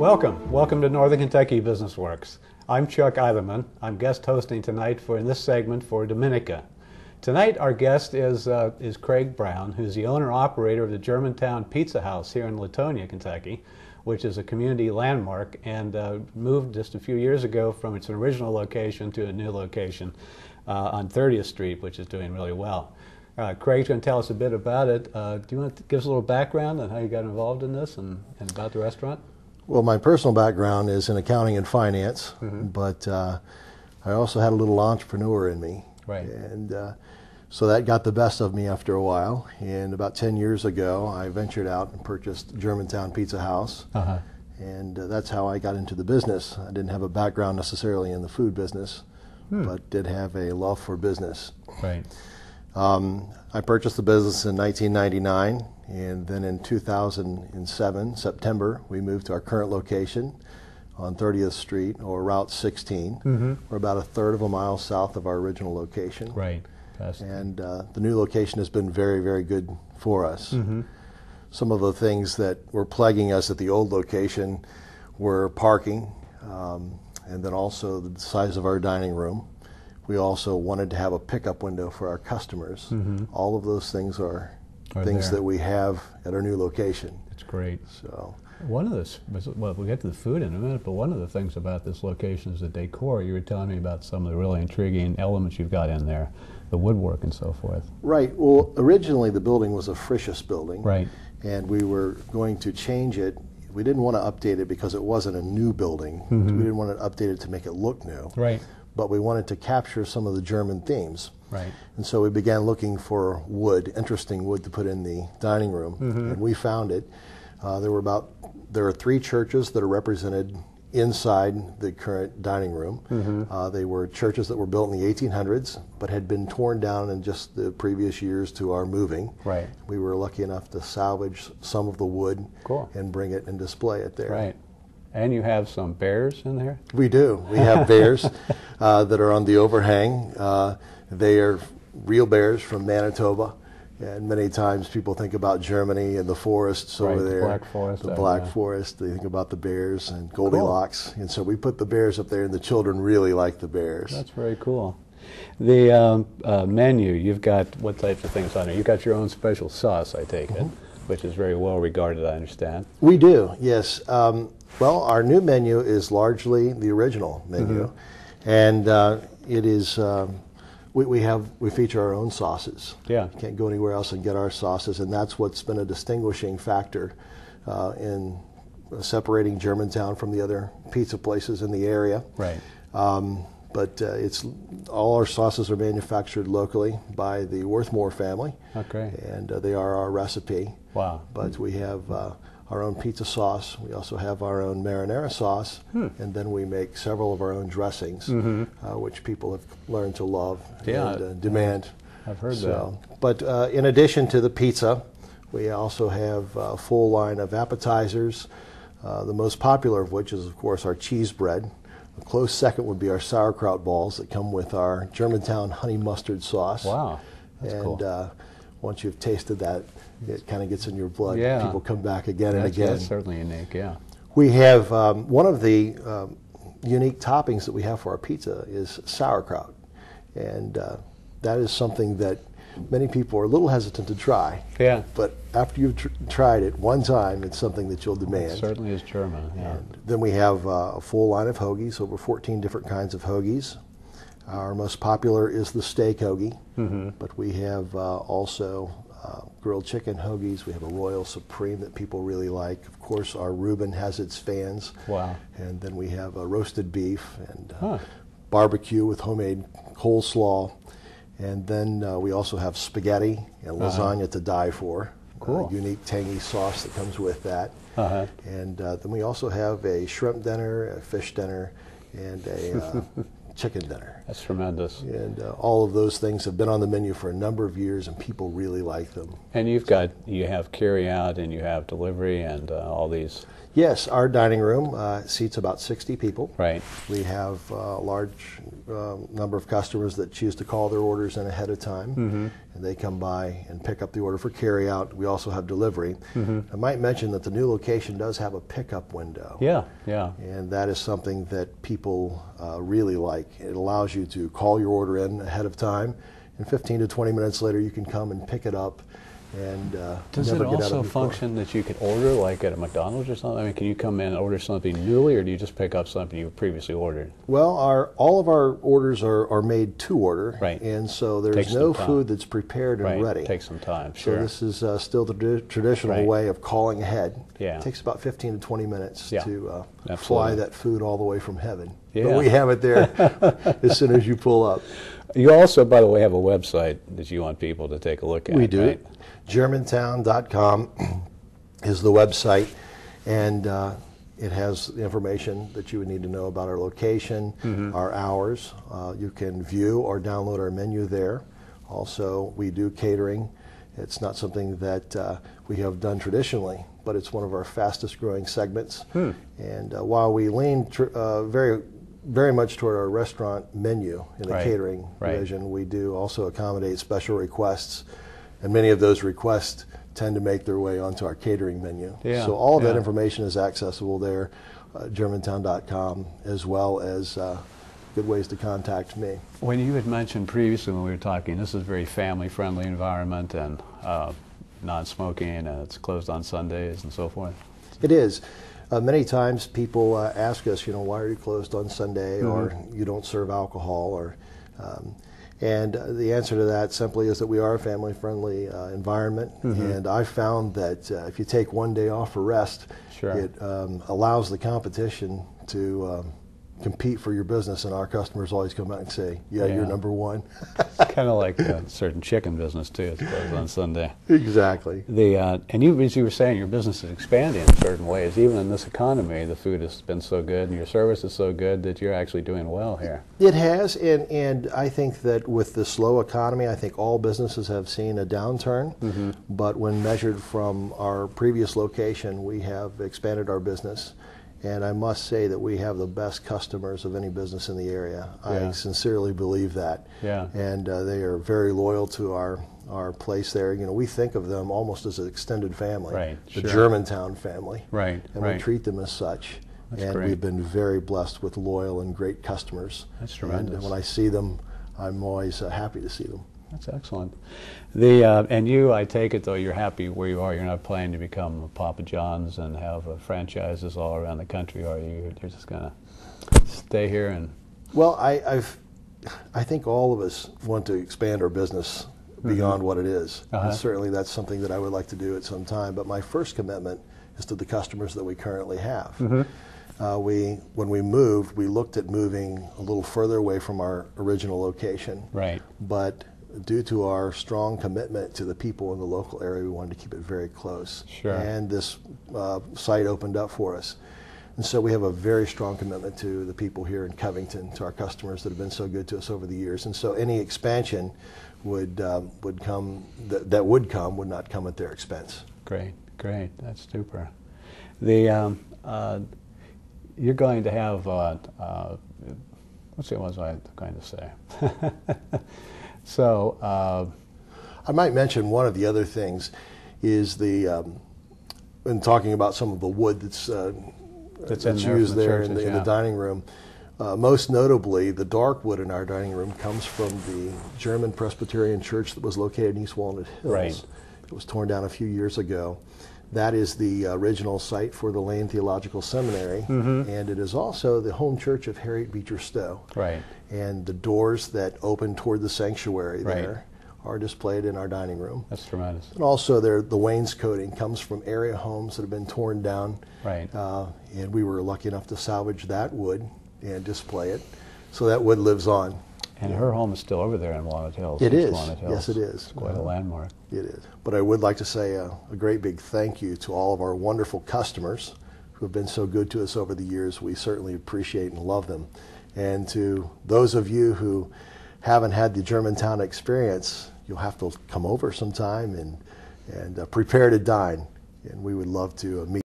Welcome to Northern Kentucky Business Works. I'm Chuck Eilerman. I'm guest hosting tonight in this segment for Dominica. Tonight our guest is Craig Brown, who's the owner-operator of the Germantowne Pizza House here in Latonia, Kentucky, which is a community landmark and moved just a few years ago from its original location to a new location on 30th Street, which is doing really well. Craig's going to tell us a bit about it. Do you want to give us a little background on how you got involved in this and about the restaurant? Well, my personal background is in accounting and finance, but I also had a little entrepreneur in me. Right. And so that got the best of me after a while. And about 10 years ago, I ventured out and purchased Germantowne Pizza House. And that's how I got into the business. I didn't have a background necessarily in the food business, but did have a love for business. Right. I purchased the business in 1999, and then in 2007, September, we moved to our current location on 30th Street, or Route 16. We're about a third of a mile south of our original location. Right. And the new location has been very, very good for us. Some of the things that were plaguing us at the old location were parking, and then also the size of our dining room. We also wanted to have a pickup window for our customers. All of those things are things that we have at our new location. It's great. So one of the, well, we'll get to the food in a minute, but one of the things about this location is the decor. You were telling me about some of the really intriguing elements you've got in there, the woodwork and so forth. Right. Well, originally the building was a Frisch's building. Right. And we were going to change it. We didn't want to update it because it wasn't a new building. We didn't want to update it to make it look new. Right. But we wanted to capture some of the German themes. Right. And so we began looking for wood, interesting wood to put in the dining room, and we found it. There are 3 churches that are represented inside the current dining room. They were churches that were built in the 1800s, but had been torn down in just the previous years to our moving. Right. We were lucky enough to salvage some of the wood and bring it and display it there. Right. And you have some bears in there? We do. We have bears that are on the overhang. They are real bears from Manitoba. And many times people think about Germany and the forests over there. The Black Forest. The Black Forest. They think about the bears and Goldilocks. And so we put the bears up there, and the children really like the bears. That's very cool. The menu, you've got what types of things on there? You've got your own special sauce, I take it, which is very well regarded, I understand. We do, yes. Well, our new menu is largely the original menu, and it is. We feature our own sauces. Yeah, you can't go anywhere else and get our sauces, and that's what's been a distinguishing factor in separating Germantowne from the other pizza places in the area. Right. But it's all our sauces are manufactured locally by the Worthmore family. Okay. And they are our recipe. Wow. But we have our own pizza sauce. We also have our own marinara sauce, and then we make several of our own dressings, which people have learned to love and demand. I've heard that. But in addition to the pizza, we also have a full line of appetizers, the most popular of which is, of course, our cheese bread. A close second would be our sauerkraut balls that come with our Germantowne honey mustard sauce. Wow, that's cool. Once you've tasted that, it kind of gets in your blood. Yeah. People come back again and again. That's certainly unique, yeah. We have one of the unique toppings that we have for our pizza is sauerkraut. And that is something that many people are a little hesitant to try. Yeah. But after you've tried it one time, it's something that you'll demand. It certainly is German, yeah. And then we have a full line of hoagies, over 14 different kinds of hoagies. Our most popular is the steak hoagie, but we have also grilled chicken hoagies. We have a Royal Supreme that people really like. Of course, our Reuben has its fans. Wow. And then we have a roasted beef and barbecue with homemade coleslaw. And then we also have spaghetti and lasagna to die for. Cool. A unique tangy sauce that comes with that. And then we also have a shrimp dinner, a fish dinner, and a chicken dinner. That's tremendous. And all of those things have been on the menu for a number of years, and people really like them. And you have carry out and you have delivery and all these. Yes, our dining room seats about 60 people. Right. We have a large number of customers that choose to call their orders in ahead of time. and they come by and pick up the order for carry out. We also have delivery. I might mention that the new location does have a pickup window. Yeah, yeah. And that is something that people really like. It allows you to call your order in ahead of time, and 15 to 20 minutes later you can come and pick it up. And does never it get out also of your function that you could order like at a McDonald's or something? I mean, can you come in and order something newly, or do you just pick up something you previously ordered? Well, all of our orders are made to order, right? And so there's no food that's prepared and ready. Takes some time. Sure. So this is still the traditional way of calling ahead. Yeah. It takes about 15 to 20 minutes to Absolutely. fly that food all the way from heaven. Yeah. But we have it there as soon as you pull up. You also, by the way, have a website that you want people to take a look at. We do. Right? Germantowne.com is the website, and it has the information that you would need to know about our location, our hours. You can view or download our menu there. Also, we do catering. It's not something that we have done traditionally, but it's one of our fastest growing segments. And while we lean very much toward our restaurant menu in the catering division, we do also accommodate special requests, and many of those requests tend to make their way onto our catering menu. So all of that information is accessible there, Germantowne.com, as well as good ways to contact me. When you had mentioned previously when we were talking, this is a very family-friendly environment and non-smoking, and it's closed on Sundays and so forth. It is. Many times people ask us, why are you closed on Sunday, or you don't serve alcohol, or and the answer to that simply is that we are a family-friendly environment, and I found that if you take one day off for rest, it allows the competition to compete for your business, and our customers always come out and say, you're number one. Kind of like a certain chicken business too, it's closed on Sunday. Exactly. And you, as you were saying, your business is expanding in certain ways. Even in this economy, the food has been so good and your service is so good that you're actually doing well here. It has, and I think that with the slow economy, I think all businesses have seen a downturn, but when measured from our previous location, we have expanded our business. And I must say that we have the best customers of any business in the area. I sincerely believe that. And they are very loyal to our place there. We think of them almost as an extended family, the Germantowne family. And we treat them as such. That's great. We've been very blessed with loyal and great customers. That's tremendous. And when I see them, I'm always happy to see them. That's excellent. And you, I take it, though, you're happy where you are. You're not planning to become a Papa John's and have franchises all around the country, are you? You're just going to stay here and... Well, I think all of us want to expand our business beyond what it is. And certainly that's something that I would like to do at some time. But my first commitment is to the customers that we currently have. When we moved, we looked at moving a little further away from our original location. But due to our strong commitment to the people in the local area, we wanted to keep it very close. And this site opened up for us. And so we have a very strong commitment to the people here in Covington, to our customers that have been so good to us over the years. And so any expansion would not come at their expense. Great, great. That's super. You're going to have, let's see, what was I going to say? So, I might mention one of the other things is in talking about some of the wood that's used there in the dining room. Most notably, the dark wood in our dining room comes from the German Presbyterian Church that was located in East Walnut Hills. It was torn down a few years ago. That is the original site for the Lane Theological Seminary, and it is also the home church of Harriet Beecher Stowe. And the doors that open toward the sanctuary there are displayed in our dining room. That's tremendous. And also the wainscoting comes from area homes that have been torn down. And we were lucky enough to salvage that wood and display it. So that wood lives on. And her home is still over there in Walnut Hills. It is. Yes, it is. It's quite a landmark. It is. But I would like to say a great big thank you to all of our wonderful customers who have been so good to us over the years. We certainly appreciate and love them. And to those of you who haven't had the Germantowne experience, you'll have to come over sometime and prepare to dine. And we would love to meet